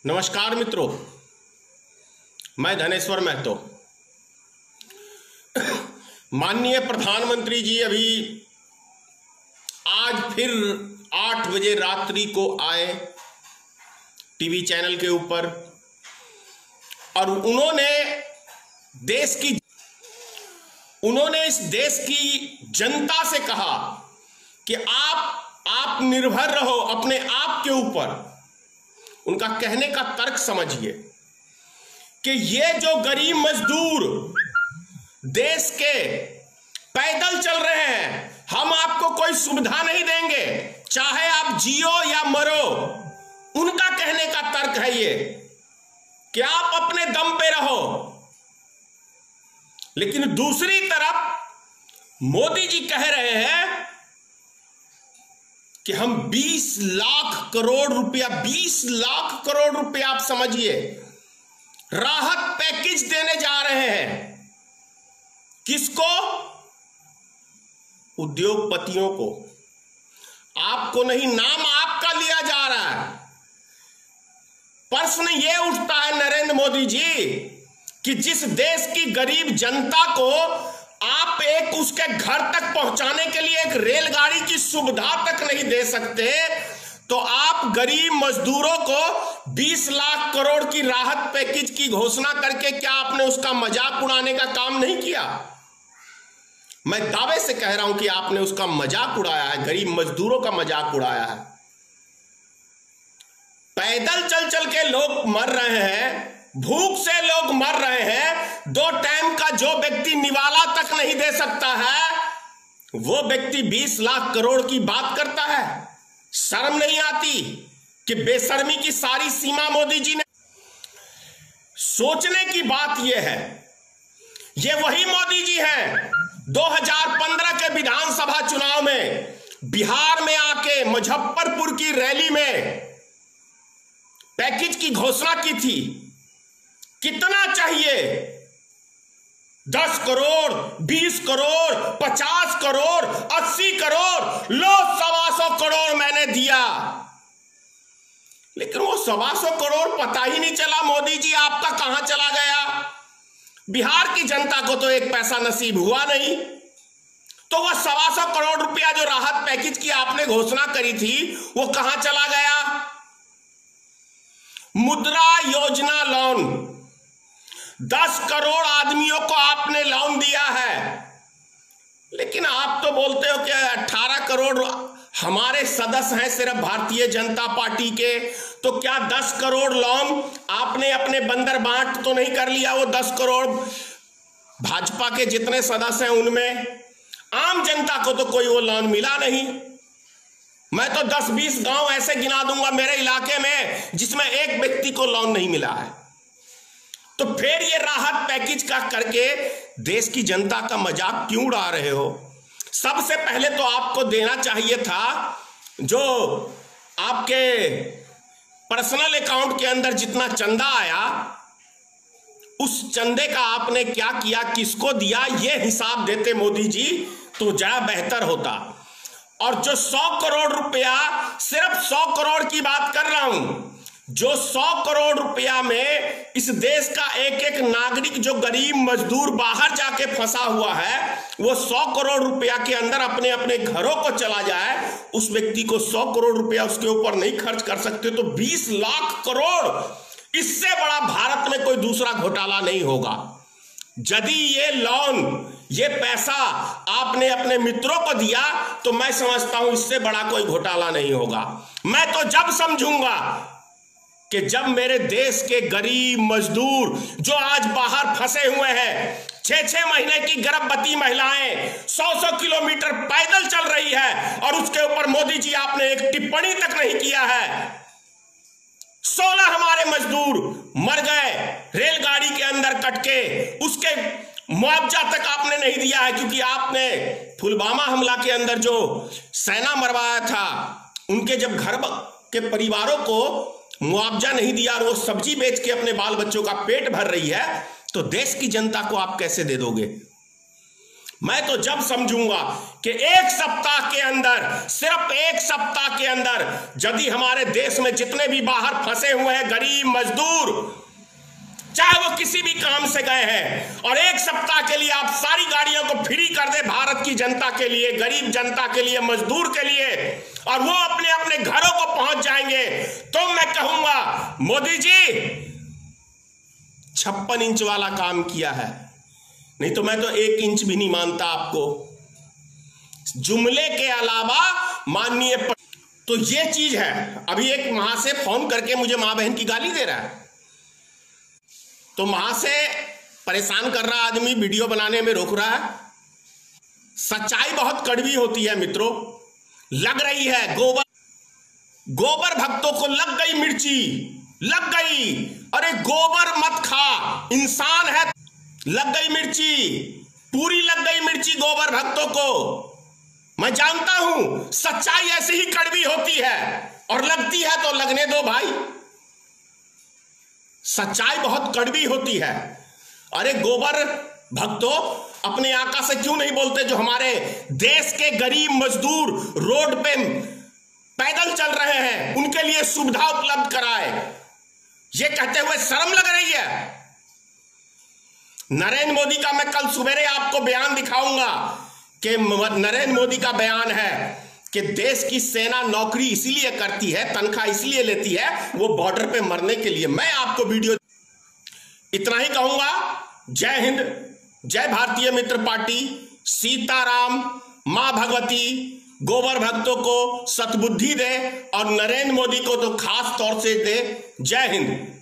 नमस्कार मित्रों, मैं धनेश्वर महतो। माननीय प्रधानमंत्री जी अभी आज फिर 8 बजे रात्रि को आए टीवी चैनल के ऊपर और उन्होंने इस देश की जनता से कहा कि आप निर्भर रहो अपने आप के ऊपर। उनका कहने का तर्क समझिए कि ये जो गरीब मजदूर देश के पैदल चल रहे हैं, हम आपको कोई सुविधा नहीं देंगे, चाहे आप जियो या मरो। उनका कहने का तर्क है ये कि आप अपने दम पे रहो। लेकिन दूसरी तरफ मोदी जी कह रहे हैं कि हम 20 लाख करोड़ रुपया आप समझिए राहत पैकेज देने जा रहे हैं। किसको? उद्योगपतियों को। आपको नहीं, नाम आपका लिया जा रहा है। प्रश्न यह उठता है नरेंद्र मोदी जी कि जिस देश की गरीब जनता को आप एक उसके घर तक पहुंचाने के लिए एक रेलगाड़ी की सुविधा तक नहीं दे सकते, तो आप गरीब मजदूरों को 20 लाख करोड़ की राहत पैकेज की घोषणा करके क्या आपने उसका मजाक उड़ाने का काम नहीं किया? मैं दावे से कह रहा हूं कि आपने उसका मजाक उड़ाया है, गरीब मजदूरों का मजाक उड़ाया है। पैदल चल चल के लोग मर रहे हैं, भूख से लोग मर रहे हैं। 2 टाइम का जो व्यक्ति निवाला तक नहीं दे सकता है, वो व्यक्ति 20 लाख करोड़ की बात करता है। शर्म नहीं आती कि बेशर्मी की सारी सीमा मोदी जी ने। सोचने की बात यह है, ये वही मोदी जी हैं 2015 के विधानसभा चुनाव में बिहार में आके मुजफ्फरपुर की रैली में पैकेज की घोषणा की थी। कितना चाहिए? 10 करोड़, 20 करोड़, 50 करोड़, 80 करोड़, लो 125 करोड़ मैंने दिया। लेकिन वो 125 करोड़ पता ही नहीं चला मोदी जी आपका कहां चला गया। बिहार की जनता को तो एक पैसा नसीब हुआ नहीं। तो वह 125 करोड़ रुपया जो राहत पैकेज की आपने घोषणा करी थी, वो कहां चला गया? मुद्रा योजना लोन 10 करोड़ आदमियों को आपने लोन दिया है। लेकिन आप तो बोलते हो कि 18 करोड़ हमारे सदस्य हैं सिर्फ भारतीय जनता पार्टी के, तो क्या 10 करोड़ लोन आपने अपने बंदर बांट तो नहीं कर लिया? वो 10 करोड़ भाजपा के जितने सदस्य हैं उनमें आम जनता को तो कोई वो लोन मिला नहीं। मैं तो 10-20 गांव ऐसे गिना दूंगा मेरे इलाके में जिसमें एक व्यक्ति को लोन नहीं मिला है। तो फिर ये राहत पैकेज का करके देश की जनता का मजाक क्यों उड़ा रहे हो? सबसे पहले तो आपको देना चाहिए था जो आपके पर्सनल अकाउंट के अंदर जितना चंदा आया, उस चंदे का आपने क्या किया, किसको दिया, ये हिसाब देते मोदी जी तो ज्यादा बेहतर होता। और जो 100 करोड़ रुपया, सिर्फ 100 करोड़ की बात कर रहा हूं, जो 100 करोड़ रुपया में इस देश का एक एक नागरिक जो गरीब मजदूर बाहर जाके फंसा हुआ है, वो 100 करोड़ रुपया के अंदर अपने अपने घरों को चला जाए, उस व्यक्ति को 100 करोड़ रुपया उसके ऊपर नहीं खर्च कर सकते, तो 20 लाख करोड़, इससे बड़ा भारत में कोई दूसरा घोटाला नहीं होगा। यदि ये लोन, ये पैसा आपने अपने मित्रों को दिया, तो मैं समझता हूं इससे बड़ा कोई घोटाला नहीं होगा। मैं तो जब समझूंगा कि जब मेरे देश के गरीब मजदूर जो आज बाहर फंसे हुए हैं, 6-6 महीने की गर्भवती महिलाएं 100-100 किलोमीटर पैदल चल रही है, और उसके ऊपर मोदी जी आपने एक टिप्पणी तक नहीं किया है। 16 हमारे मजदूर मर गए रेलगाड़ी के अंदर कट के, उसके मुआवजा तक आपने नहीं दिया है, क्योंकि आपने पुलवामा हमला के अंदर जो सेना मरवाया था, उनके जब घर के परिवारों को मुआवजा नहीं दिया और वो सब्जी बेच के अपने बाल बच्चों का पेट भर रही है, तो देश की जनता को आप कैसे दे दोगे? मैं तो जब समझूंगा कि एक सप्ताह के अंदर, सिर्फ एक सप्ताह के अंदर, यदि हमारे देश में जितने भी बाहर फंसे हुए हैं गरीब मजदूर, चाहे वो किसी भी काम से गए हैं, और एक सप्ताह के लिए आप सारी गाड़ियों को फ्री कर दे भारत की जनता के लिए, गरीब जनता के लिए, मजदूर के लिए, और वो अपने अपने घरों को पहुंच जाएंगे, तो मैं कहूंगा मोदी जी 56 इंच वाला काम किया है। नहीं तो मैं तो 1 इंच भी नहीं मानता आपको। जुमले के अलावा माननीय तो ये चीज है। अभी एक मां से फोन करके मुझे मां बहन की गाली दे रहा है, तो मां से परेशान कर रहा आदमी वीडियो बनाने में रोक रहा है। सच्चाई बहुत कड़वी होती है मित्रों। लग रही है गोबर भक्तों को लग गई मिर्ची, लग गई। अरे गोबर मत खा, इंसान है। लग गई मिर्ची, पूरी लग गई मिर्ची गोबर भक्तों को। मैं जानता हूं सच्चाई ऐसे ही कड़वी होती है, और लगती है तो लगने दो भाई। सच्चाई बहुत कड़वी होती है। अरे गोबर भक्तों, अपने आका से क्यों नहीं बोलते जो हमारे देश के गरीब मजदूर रोड पे पैदल चल रहे हैं, उनके लिए सुविधा उपलब्ध कराए। ये कहते हुए शर्म लग रही है। नरेंद्र मोदी का मैं कल सवेरे आपको बयान दिखाऊंगा कि नरेंद्र मोदी का बयान है कि देश की सेना नौकरी इसलिए करती है, तनख्वाह इसलिए लेती है, वो बॉर्डर पे मरने के लिए। मैं आपको वीडियो इतना ही कहूंगा। जय हिंद, जय भारतीय मित्र पार्टी, सीताराम, मां भगवती गोबर भक्तों को सद्बुद्धि दे, और नरेंद्र मोदी को तो खास तौर से दे। जय हिंद।